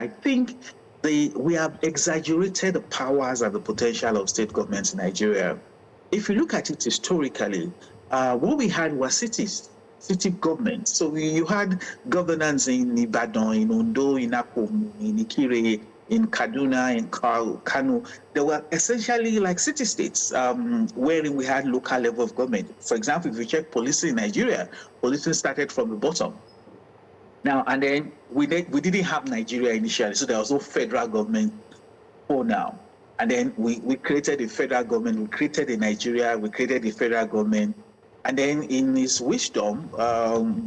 I think we have exaggerated the powers and the potential of state governments in Nigeria. If you look at it historically, what we had were cities, city governments. So you had governance in Ibadan, in Ondo, in Akomu, in Ikire, in Kaduna, in Kano. They were essentially like city states, wherein we had local level of government. For example, if you check policing in Nigeria, policing started from the bottom. Now, and then we didn't have Nigeria initially, so there was no federal government for now. And then we created a federal government, we created a Nigeria, we created a federal government. And then in his wisdom,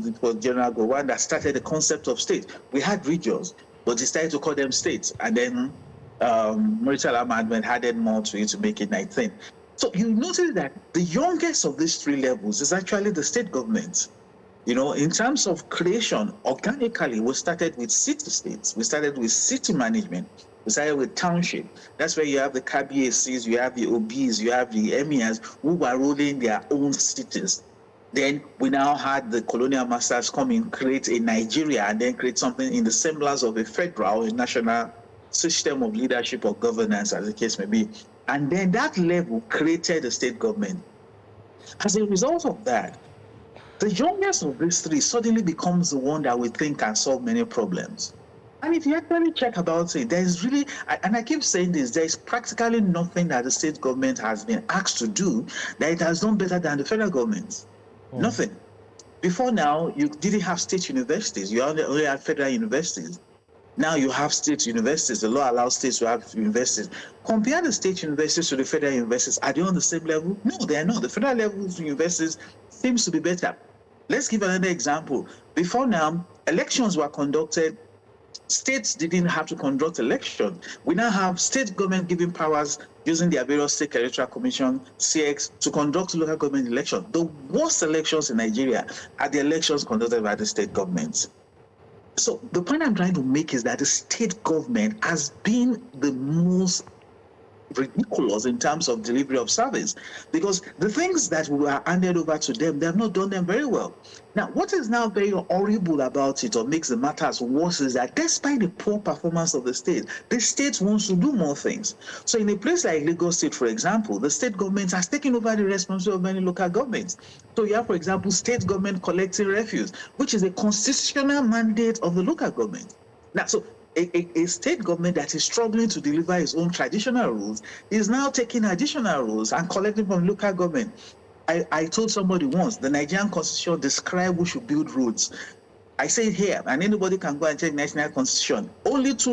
it was General Gowon that started the concept of state. We had regions, but he started to call them states. And then Marital Amendment added more to it to make it 19. So you notice that the youngest of these three levels is actually the state government. You know, in terms of creation, organically, we started with city-states. We started with city management. We started with township. That's where you have the KBACs, you have the OBs, you have the emirs who were ruling their own cities. Then we now had the colonial masters come in, create a Nigeria, and then create something in the semblance of a federal, a national system of leadership or governance, as the case may be. And then that level created a state government. As a result of that, the youngest of these three suddenly becomes the one that we think can solve many problems. And if you actually check about it, there's really, and I keep saying this, there's practically nothing that the state government has been asked to do that it has done better than the federal government. Nothing. Before now, you didn't have state universities. You only had federal universities. Now you have state universities. The law allows states to have universities. Compare the state universities to the federal universities. Are they on the same level? No, they are not. The federal level universities seems to be better. Let's give another example. Before now, elections were conducted. States didn't have to conduct elections. We now have state government giving powers using their various state electoral commission, CX, to conduct local government elections. The worst elections in Nigeria are the elections conducted by the state governments. So the point I'm trying to make is that the state government has been the most ridiculous in terms of delivery of service, because the things that were handed over to them, they have not done them very well. Now, what is now very horrible about it, or makes the matters worse, is that despite the poor performance of the state wants to do more things. So in a place like Lagos State, for example, the state government has taken over the responsibility of many local governments. So you have, for example, state government collecting refuse, which is a constitutional mandate of the local government. Now, so a state government that is struggling to deliver its own traditional rules is now taking additional rules and collecting from local government. I told somebody once, the Nigerian Constitution describes who should build roads. I say it here, and anybody can go and check the National Constitution. Only two